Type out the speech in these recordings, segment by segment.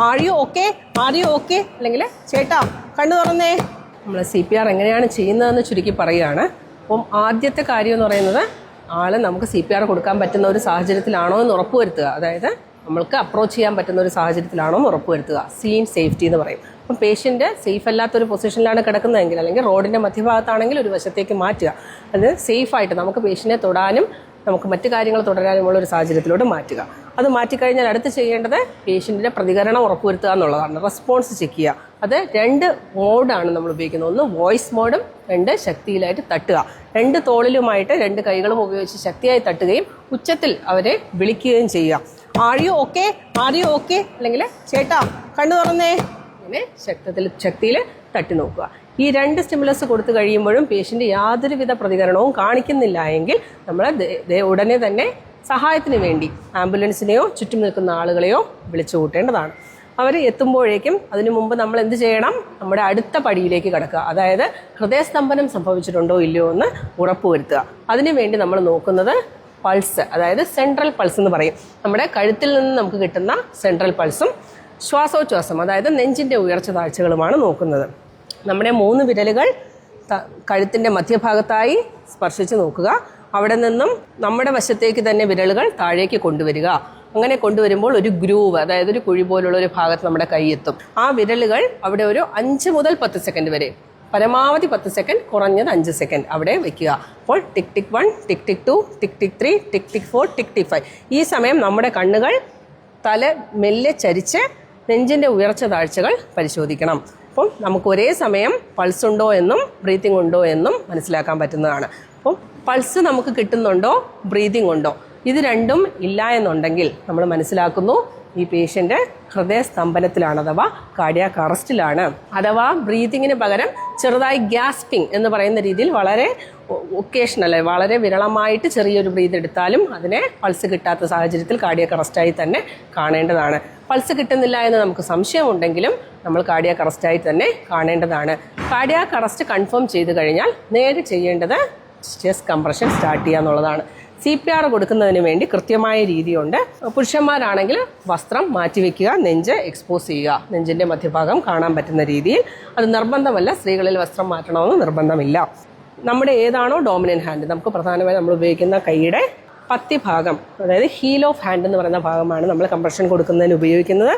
Are you okay അല്ലെങ്കിൽ ചേട്ടാ കണ്ണു തുറന്നേ. നമ്മൾ CPR എങ്ങനെയാണ് ചെയ്യുന്നതെന്ന് ചുരുക്കി പറയുകയാണ്. അപ്പം ആദ്യത്തെ കാര്യം എന്ന് പറയുന്നത് ആള് നമുക്ക് CPR കൊടുക്കാൻ പറ്റുന്ന ഒരു സാഹചര്യത്തിലാണോ എന്ന് ഉറപ്പുവരുത്തുക. അതായത് നമ്മൾക്ക് അപ്രോച്ച് ചെയ്യാൻ പറ്റുന്ന ഒരു സാഹചര്യത്തിലാണോ എന്ന് ഉറപ്പുവരുത്തുക. സീൻ സേഫ്റ്റി എന്ന് പറയും. അപ്പം പേഷ്യൻ്റ് സേഫ് അല്ലാത്തൊരു പൊസിഷനിലാണ് കിടക്കുന്നതെങ്കിൽ അല്ലെങ്കിൽ റോഡിൻ്റെ മധ്യഭാഗത്താണെങ്കിൽ ഒരു വശത്തേക്ക് മാറ്റുക. അത് സേഫായിട്ട് നമുക്ക് പേഷ്യൻറ്റിനെ തൊടാനും നമുക്ക് മറ്റു കാര്യങ്ങൾ തുടരാനുമുള്ള ഒരു സാഹചര്യത്തിലോട്ട് മാറ്റുക. അത് മാറ്റിക്കഴിഞ്ഞാൽ അടുത്ത് ചെയ്യേണ്ടത് പേഷ്യൻറ്റിൻ്റെ പ്രതികരണം ഉറപ്പുവരുത്തുക എന്നുള്ളതാണ്. റെസ്പോൺസ് ചെക്ക് ചെയ്യുക. അത് 2 മോഡാണ് നമ്മൾ ഉപയോഗിക്കുന്നത്. ഒന്ന് വോയിസ് മോഡും 2 ശക്തിയിലായിട്ട് തട്ടുക. 2 തോളിലുമായിട്ട് 2 കൈകളും ഉപയോഗിച്ച് ശക്തിയായി തട്ടുകയും ഉച്ചത്തിൽ അവരെ വിളിക്കുകയും ചെയ്യുക. ആർ യു ഓക്കെ അല്ലെങ്കിൽ ചേട്ടാ കണ്ണു തുറന്നേ. ഇങ്ങനെ ശക്തിയിൽ തട്ടി നോക്കുക. ഈ 2 സ്റ്റിമുലസ് കൊടുത്തു കഴിയുമ്പോഴും പേഷ്യൻ്റ് യാതൊരുവിധ പ്രതികരണവും കാണിക്കുന്നില്ല എങ്കിൽ നമ്മൾ ഉടനെ തന്നെ സഹായത്തിന് വേണ്ടി ആംബുലൻസിനെയോ ചുറ്റും നിൽക്കുന്ന ആളുകളെയോ വിളിച്ചു കൂട്ടേണ്ടതാണ്. അവർ എത്തുമ്പോഴേക്കും അതിനു മുമ്പ് നമ്മൾ എന്ത് ചെയ്യണം? നമ്മുടെ അടുത്ത പടിയിലേക്ക് കടക്കുക. അതായത് ഹൃദയസ്തംഭനം സംഭവിച്ചിട്ടുണ്ടോ ഇല്ലയോ എന്ന് ഉറപ്പുവരുത്തുക. അതിനുവേണ്ടി നമ്മൾ നോക്കുന്നത് പൾസ്, അതായത് സെൻട്രൽ പൾസ് എന്ന് പറയും. നമ്മുടെ കഴുത്തിൽ നിന്ന് നമുക്ക് കിട്ടുന്ന സെൻട്രൽ പൾസും ശ്വാസോച്ഛ്വാസം, അതായത് നെഞ്ചിൻ്റെ ഉയർച്ച താഴ്ചകളുമാണ് നോക്കുന്നത്. നമ്മുടെ 3 വിരലുകൾ കഴുത്തിൻ്റെ മധ്യഭാഗത്തായി സ്പർശിച്ച് നോക്കുക. അവിടെ നിന്നും നമ്മുടെ വശത്തേക്ക് തന്നെ വിരലുകൾ താഴേക്ക് കൊണ്ടുവരിക. അങ്ങനെ കൊണ്ടുവരുമ്പോൾ ഒരു ഗ്രൂവ്, അതായത് ഒരു കുഴി പോലുള്ള ഒരു ഭാഗത്ത് നമ്മുടെ കൈ എത്തും. ആ വിരലുകൾ അവിടെ ഒരു 5 മുതൽ 10 സെക്കൻഡ് വരെ, പരമാവധി 10 സെക്കൻഡ്, കുറഞ്ഞത് 5 സെക്കൻഡ് അവിടെ വെക്കുക. അപ്പോൾ ടിക് ടിക് 1, ടിക് ടിക് 2, ടിക് ടിക് 3, ടിക് ടിക് 4, ടിക് ടിക് 5. ഈ സമയം നമ്മുടെ കണ്ണുകൾ തല മെല്ലെ ചരിച്ച് നെഞ്ചിൻ്റെ ഉയർച്ച താഴ്ചകൾ പരിശോധിക്കണം. അപ്പം നമുക്ക് ഒരേ സമയം പൾസ് ഉണ്ടോ എന്നും ബ്രീത്തിങ് ഉണ്ടോ എന്നും മനസ്സിലാക്കാൻ പറ്റുന്നതാണ്. അപ്പം പൾസ് നമുക്ക് കിട്ടുന്നുണ്ടോ, ബ്രീതിങ് ഉണ്ടോ, ഇത് രണ്ടും ഇല്ല എന്നുണ്ടെങ്കിൽ നമ്മൾ മനസ്സിലാക്കുന്നു ഈ പേഷ്യൻ്റ് ഹൃദയസ്തംഭനത്തിലാണ്, അഥവാ കാർഡിയാക് അറസ്റ്റിലാണ്. അഥവാ ബ്രീതിങ്ങിന് പകരം ചെറുതായി ഗ്യാസ്പിംഗ് എന്ന് പറയുന്ന രീതിയിൽ വളരെ ഒക്കേഷണൽ, വളരെ വിരളമായിട്ട് ചെറിയൊരു ബ്രീത്ത് എടുത്താലും അതിനെ പൾസ് കിട്ടാത്ത സാഹചര്യത്തിൽ കാർഡിയാക് അറസ്റ്റായി തന്നെ കാണേണ്ടതാണ്. പൾസ് കിട്ടുന്നില്ല എന്ന് നമുക്ക് സംശയമുണ്ടെങ്കിലും നമ്മൾ കാർഡിയാക് അറസ്റ്റായി തന്നെ കാണേണ്ടതാണ്. കാർഡിയാക് അറസ്റ്റ് കൺഫേം ചെയ്ത് കഴിഞ്ഞാൽ നേരെ ചെയ്യേണ്ടത് ചെസ്റ്റ് കംപ്രഷൻ സ്റ്റാർട്ട് ചെയ്യുക എന്നുള്ളതാണ്. CPR കൊടുക്കുന്നതിന് വേണ്ടി കൃത്യമായ രീതിയുണ്ട്. പുരുഷന്മാരാണെങ്കിൽ വസ്ത്രം മാറ്റിവെക്കുക, നെഞ്ച് എക്സ്പോസ് ചെയ്യുക, നെഞ്ചിൻ്റെ മധ്യഭാഗം കാണാൻ പറ്റുന്ന രീതിയിൽ. അത് നിർബന്ധമല്ല, സ്ത്രീകളിൽ വസ്ത്രം മാറ്റണമെന്ന് നിർബന്ധമില്ല. നമ്മുടെ ഏതാണോ ഡോമിനൻ്റ് ഹാൻഡ്, നമുക്ക് പ്രധാനമായും നമ്മൾ ഉപയോഗിക്കുന്ന കൈയുടെ പത്തിഭാഗം, അതായത് ഹീൽ ഓഫ് ഹാൻഡ് എന്ന് പറയുന്ന ഭാഗമാണ് നമ്മൾ കംപ്രഷൻ കൊടുക്കുന്നതിന് ഉപയോഗിക്കുന്നത്.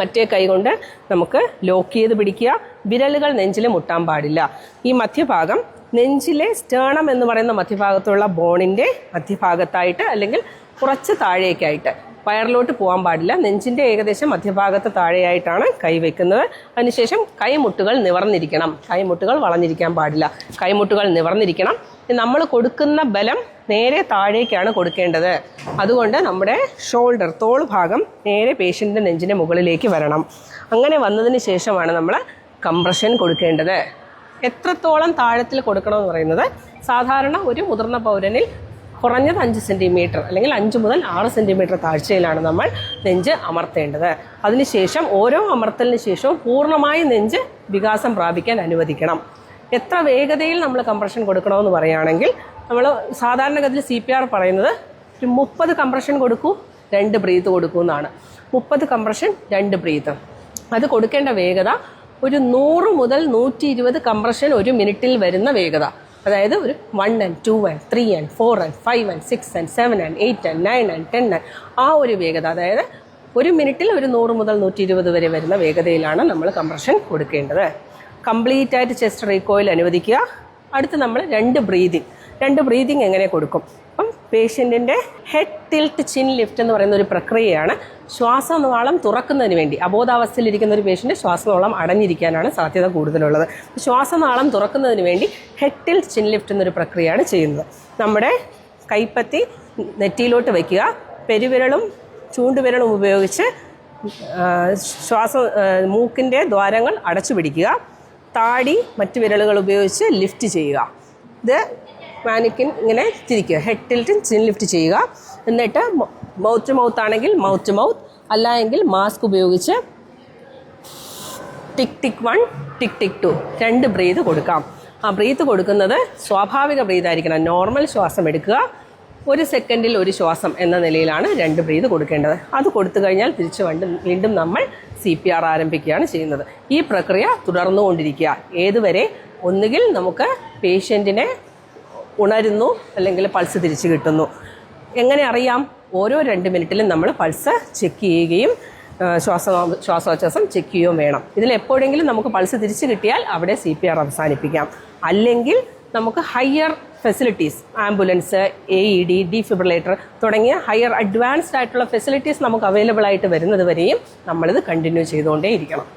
മറ്റേ കൈ കൊണ്ട് നമുക്ക് ലോക്ക് ചെയ്ത് പിടിക്കുക. വിരലുകൾ നെഞ്ചിൽ മുട്ടാൻ പാടില്ല. ഈ മധ്യഭാഗം നെഞ്ചിലെ സ്റ്റേണം എന്ന് പറയുന്ന മധ്യഭാഗത്തുള്ള ബോണിൻ്റെ മധ്യഭാഗത്തായിട്ട് അല്ലെങ്കിൽ കുറച്ച് താഴേക്കായിട്ട്, വയറിലോട്ട് പോകാൻ പാടില്ല. നെഞ്ചിൻ്റെ ഏകദേശം മധ്യഭാഗത്ത് താഴെയായിട്ടാണ് കൈ വെക്കുന്നത്. അതിനുശേഷം കൈമുട്ടുകൾ നിവർന്നിരിക്കണം, കൈമുട്ടുകൾ വളഞ്ഞിരിക്കാൻ പാടില്ല. കൈമുട്ടുകൾ നിവർന്നിരിക്കണം. നമ്മൾ കൊടുക്കുന്ന ബലം നേരെ താഴേക്കാണ് കൊടുക്കേണ്ടത്. അതുകൊണ്ട് നമ്മുടെ ഷോൾഡർ, തോൾ ഭാഗം നേരെ പേഷ്യൻ്റെ നെഞ്ചിൻ്റെ മുകളിലേക്ക് വരണം. അങ്ങനെ വന്നതിന് ശേഷമാണ് നമ്മൾ കംപ്രഷൻ കൊടുക്കേണ്ടത്. എത്രത്തോളം താഴത്തിൽ കൊടുക്കണമെന്ന് പറയുന്നത്, സാധാരണ ഒരു മുതിർന്ന പൗരനിൽ കുറഞ്ഞത് 5 സെൻറ്റിമീറ്റർ അല്ലെങ്കിൽ 5 മുതൽ 6 സെൻറ്റിമീറ്റർ താഴ്ചയിലാണ് നമ്മൾ നെഞ്ച് അമർത്തേണ്ടത്. അതിനുശേഷം ഓരോ അമർത്തലിന് ശേഷവും പൂർണ്ണമായി നെഞ്ച് വികാസം പ്രാപിക്കാൻ അനുവദിക്കണം. എത്ര വേഗതയിൽ നമ്മൾ കംപ്രഷൻ കൊടുക്കണമെന്ന് പറയുകയാണെങ്കിൽ, നമ്മൾ സാധാരണഗതിയിൽ CPR പറയുന്നത് ഒരു 30 കംപ്രഷൻ കൊടുക്കൂ, 2 ബ്രീത്ത് കൊടുക്കൂ എന്നാണ്. 30 കംപ്രഷൻ, 2 ബ്രീത്ത്. അത് കൊടുക്കേണ്ട വേഗത ഒരു 100 മുതൽ 120 കംപ്രഷൻ ഒരു മിനിറ്റിൽ വരുന്ന വേഗത. അതായത് ഒരു 1 and 2 and 3 and 4 and 5 and 6 and 7 and 8 and 9 and 10 and ആ ഒരു വേഗത, അതായത് ഒരു മിനിറ്റിൽ ഒരു 100 മുതൽ 120 വരെ വരുന്ന വേഗതയിലാണ് നമ്മൾ കംപ്രഷൻ കൊടുക്കേണ്ടത്. കംപ്ലീറ്റ് ആയിട്ട് ചെസ്റ്റ് റീകോയിൽ അനുവദിക്കുക. അടുത്ത് നമ്മൾ 2 ബ്രീതിങ് എങ്ങനെ കൊടുക്കും? അപ്പം പേഷ്യൻറ്റിൻ്റെ ഹെഡ് ടിൽറ്റ് ചിൻ ലിഫ്റ്റ് എന്ന് പറയുന്ന ഒരു പ്രക്രിയയാണ്. ശ്വാസനാളം തുറക്കുന്നതിന് വേണ്ടി, അബോധാവസ്ഥയിലിരിക്കുന്ന ഒരു പേഷ്യൻ്റ് ശ്വാസനാളം അടഞ്ഞിരിക്കാനാണ് സാധ്യത കൂടുതലുള്ളത്. ശ്വാസനാളം തുറക്കുന്നതിന് വേണ്ടി ഹെഡ് ടിൽറ്റ് ചിൻ ലിഫ്റ്റ് എന്നൊരു പ്രക്രിയയാണ് ചെയ്യുന്നത്. നമ്മുടെ കൈപ്പത്തി നെറ്റിയിലോട്ട് വയ്ക്കുക, പെരുവിരലും ചൂണ്ടുവിരലും ഉപയോഗിച്ച് മൂക്കിൻ്റെ ദ്വാരങ്ങൾ അടച്ചു പിടിക്കുക, താടി മറ്റു വിരലുകൾ ഉപയോഗിച്ച് ലിഫ്റ്റ് ചെയ്യുക. ഇത് മാനിക്കിൻ ഇങ്ങനെ തിരിക്കുക, ഹെഡ് ടിൽറ്റ് ചിൻ ലിഫ്റ്റ് ചെയ്യുക. എന്നിട്ട് മൗത്ത് ടു മൗത്ത് ആണെങ്കിൽ മൗത്ത് ടു മൗത്ത്, അല്ല എങ്കിൽ മാസ്ക് ഉപയോഗിച്ച് ടിക് ടിക് 1, ടിക് ടിക് 2 2 ബ്രീത്ത് കൊടുക്കാം. ആ ബ്രീത്ത് കൊടുക്കുന്നത് സ്വാഭാവിക ബ്രീത്ത് ആയിരിക്കണം. നോർമൽ ശ്വാസം എടുക്കുക, 1 സെക്കൻഡിൽ 1 ശ്വാസം എന്ന നിലയിലാണ് 2 ബ്രീത്ത് കൊടുക്കേണ്ടത്. അത് കൊടുത്തു കഴിഞ്ഞാൽ തിരിച്ച് വീണ്ടും നമ്മൾ CPR ആരംഭിക്കുകയാണ് ചെയ്യുന്നത്. ഈ പ്രക്രിയ തുടർന്നുകൊണ്ടിരിക്കുക. ഏതുവരെ? ഒന്നുകിൽ നമുക്ക് പേഷ്യൻറ്റിനെ ഉണരുന്നു, അല്ലെങ്കിൽ പൾസ് തിരിച്ചു കിട്ടുന്നു. എങ്ങനെ അറിയാം? ഓരോ 2 മിനിറ്റിലും നമ്മൾ പൾസ് ചെക്ക് ചെയ്യുകയും ശ്വാസോച്ഛ്വാസം ചെക്ക് ചെയ്യുകയും വേണം. ഇതിൽ എപ്പോഴെങ്കിലും നമുക്ക് പൾസ് തിരിച്ചു കിട്ടിയാൽ അവിടെ CPR അവസാനിപ്പിക്കാം. അല്ലെങ്കിൽ നമുക്ക് higher facilities, ambulance, AED, defibrillator തുടങ്ങിയ ഹയർ അഡ്വാൻസ്ഡ് ആയിട്ടുള്ള ഫെസിലിറ്റീസ് നമുക്ക് അവൈലബിൾ ആയിട്ട് വരുന്നത് വരെയും നമ്മളിത് കണ്ടിന്യൂ ചെയ്തുകൊണ്ടേയിരിക്കണം.